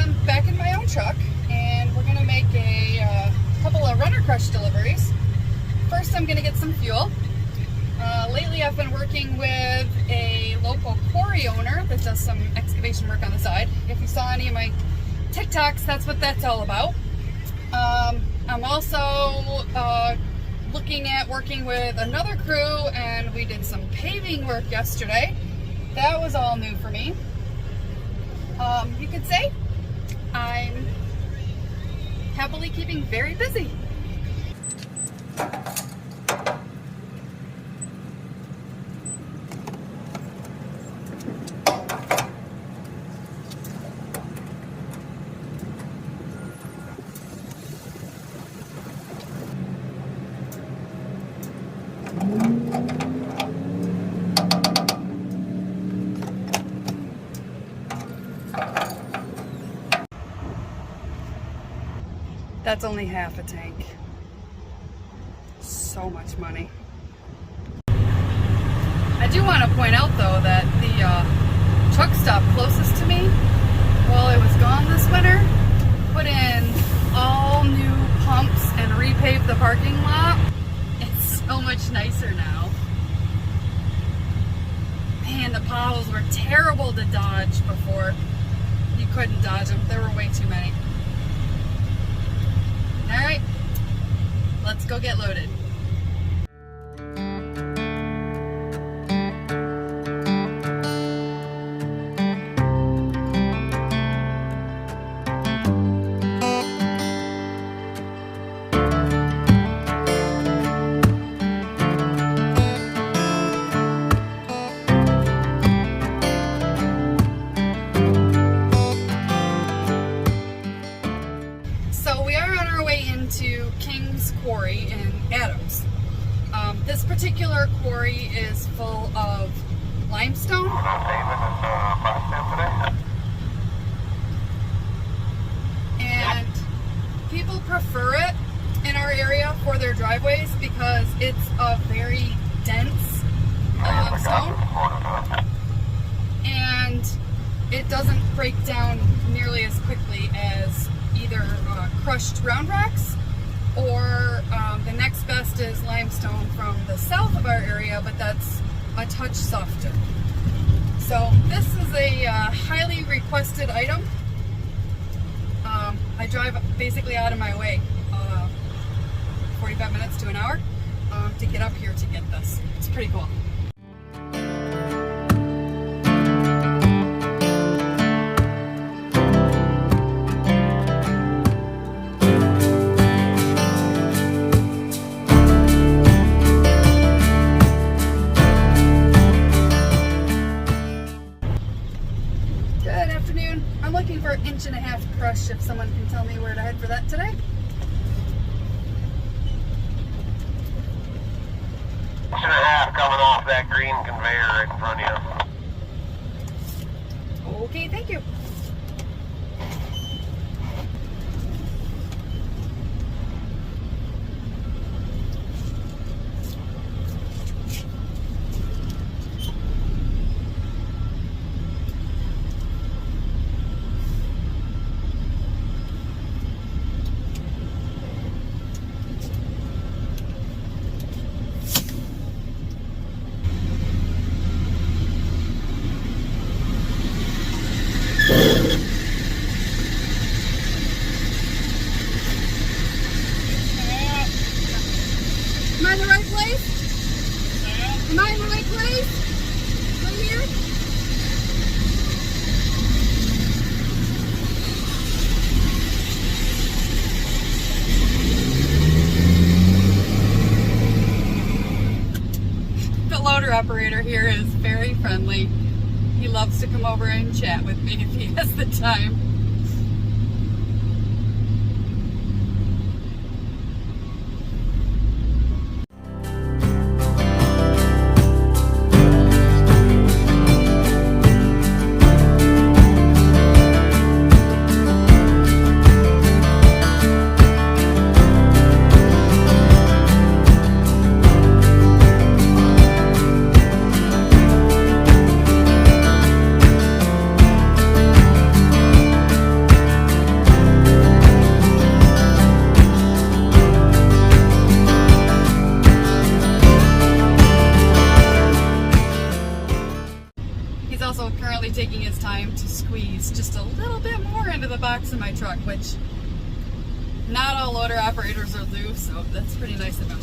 am back in my own truck, and we're going to make a couple of runner crush deliveries. First, I'm going to get some fuel. Lately, I've been working with a local quarry owner that does some excavation work on the side. If you saw any of my TikToks, that's what that's all about. I'm also looking at working with another crew, and we did some paving work yesterday. That was all new for me. You could say I'm happily keeping very busy. That's only half a tank. So much money. I do want to point out though that the truck stop closest to me, well, it was gone this winter, put in all new pumps and repaved the parking lot. It's so much nicer now. Man, the potholes were terrible to dodge before. You couldn't dodge them. There were way too many. Alright, let's go get loaded. To King's Quarry in Adams. This particular quarry is full of limestone. And people prefer it in our area for their driveways because it's a very dense stone. And it doesn't break down nearly as quickly as either crushed round rocks or the next best is limestone from the south of our area, but that's a touch softer. So this is a highly requested item. I drive basically out of my way 45 minutes to an hour to get up here to get this. It's pretty cool. I'm looking for an 1.5 inch crush if someone can tell me where to head for that today. Inch and a half coming off that green conveyor right in front of you. Okay, thank you. Am I in the right place? Am I in the right place? Right here? The loader operator here is very friendly. He loves to come over and chat with me if he has the time. fits just a little bit more into the box of my truck, which not all loader operators will do, so that's pretty nice of him.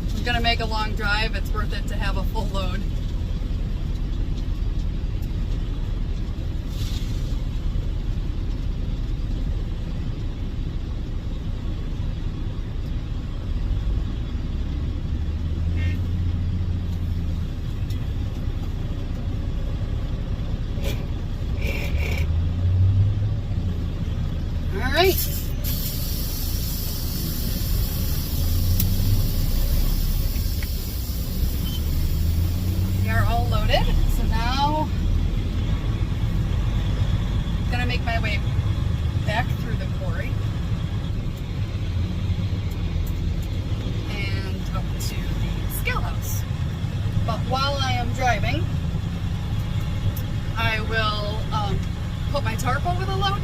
If I'm gonna make a long drive, it's worth it to have a full load. All right. We are all loaded, so now I'm gonna make my way back through the quarry and up to the scale house. But while I am driving, I will put my tarp over the load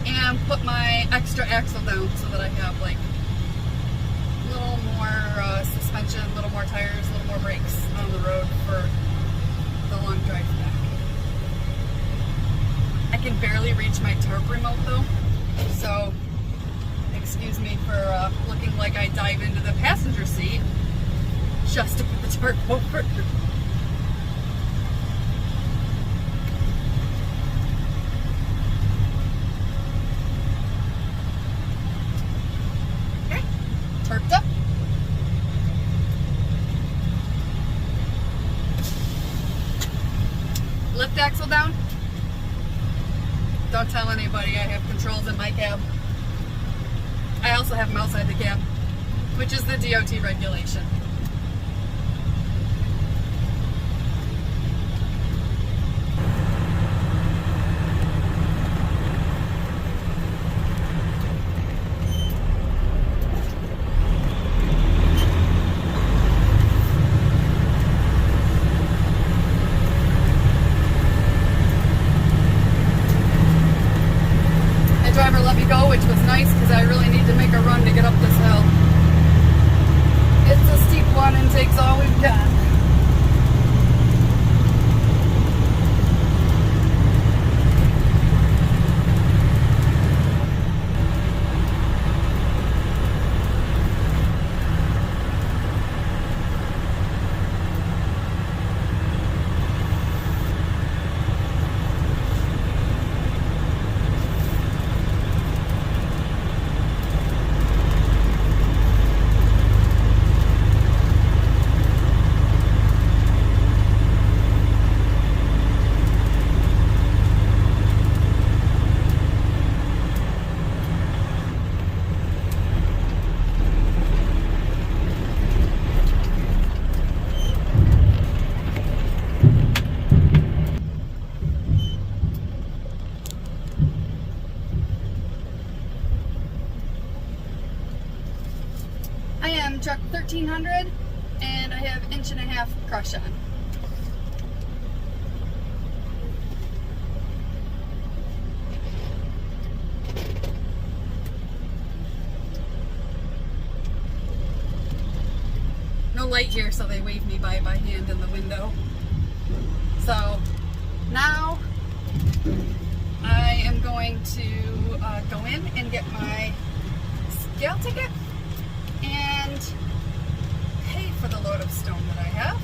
and put my extra axle down so that I have like a little more suspension, a little more tires, a little more brakes on the road for the long drive back. I can barely reach my tarp remote though, so excuse me for looking like I dive into the passenger seat just to put the tarp over. Tarped up. Lift axle down. Don't tell anybody I have controls in my cab. I also have them outside the cab, which is the DOT regulation. Driver let me go, which was nice because I really need to make a run to get up this hill. It's a steep one and takes all we've got. I am truck 1300 and I have 1.5 inch crush on. No light here, so they wave me by hand in the window. So now I am going to go in and get my scale ticket and pay for the load of stone that I have.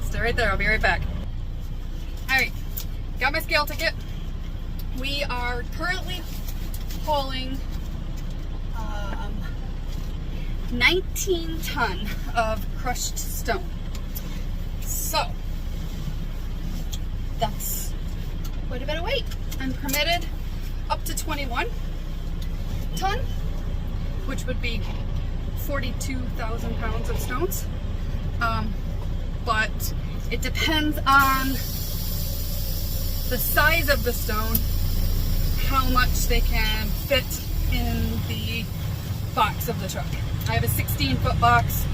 Stay right there, I'll be right back. Alright, got my scale ticket. We are currently hauling 19 ton of crushed stone. So that's quite a bit of weight. I'm permitted up to 21 ton, which would be 42,000 pounds of stones. But it depends on the size of the stone, how much they can fit in the box of the truck. I have a 16-foot box,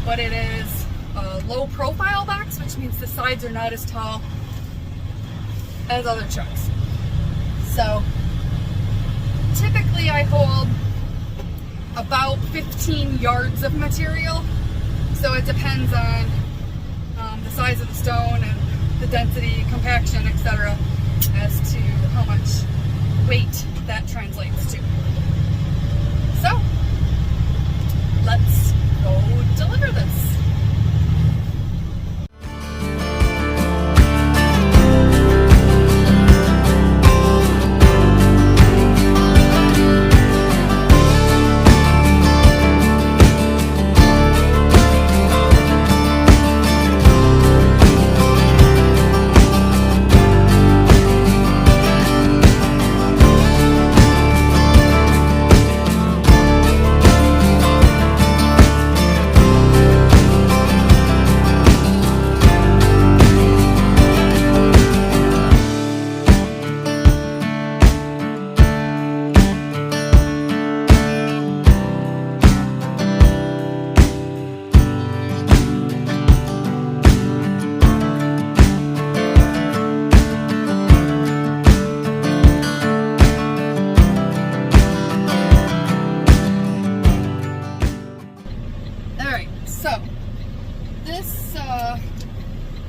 but it is a low profile box, which means the sides are not as tall as other trucks. So typically I hold about 15 yards of material, so it depends on the size of the stone and the density, compaction, etc. as to how much weight that translates to. So let's go deliver this.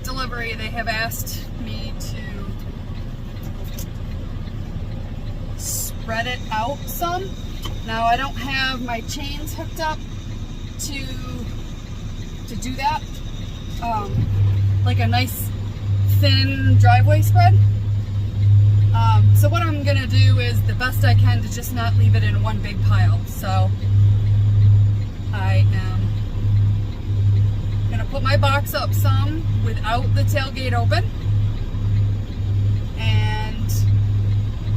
Delivery, they have asked me to spread it out some. Now I don't have my chains hooked up to do that, like a nice thin driveway spread. So what I'm gonna do is the best I can to just not leave it in one big pile. So I am gonna put my box up some without the tailgate open, and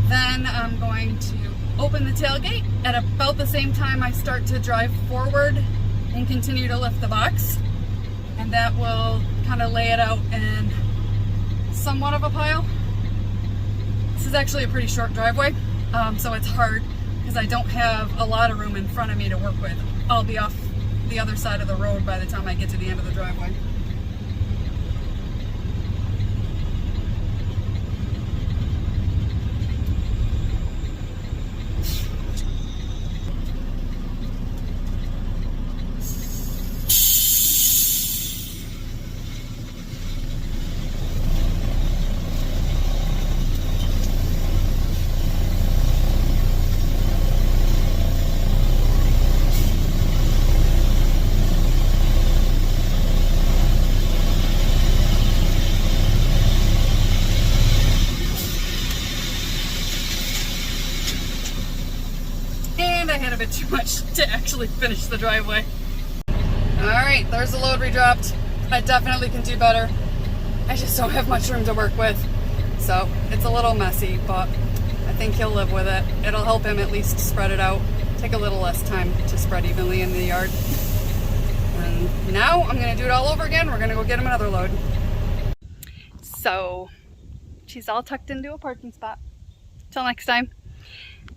then I'm going to open the tailgate at about the same time I start to drive forward and continue to lift the box, and that will kind of lay it out in somewhat of a pile. This is actually a pretty short driveway, so it's hard because I don't have a lot of room in front of me to work with. I'll be off the other side of the road by the time I get to the end of the driveway. I had a bit too much to actually finish the driveway. Alright, there's the load we dropped. I definitely can do better. I just don't have much room to work with. So it's a little messy, but I think he'll live with it. It'll help him at least spread it out. Take a little less time to spread evenly in the yard. And now I'm going to do it all over again. We're going to go get him another load. So she's all tucked into a parking spot. Till next time.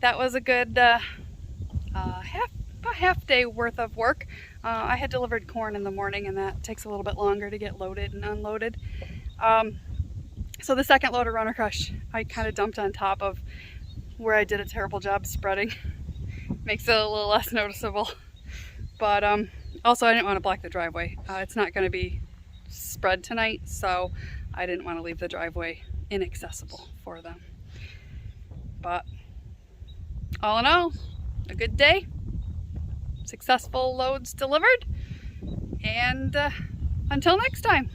That was a good about half day worth of work. I had delivered corn in the morning, and that takes a little bit longer to get loaded and unloaded. So the second load of runner crush I kind of dumped on top of where I did a terrible job spreading. Makes it a little less noticeable. But also I didn't want to block the driveway. It's not going to be spread tonight, so I didn't want to leave the driveway inaccessible for them. But all in all, a good day, successful loads delivered, and until next time.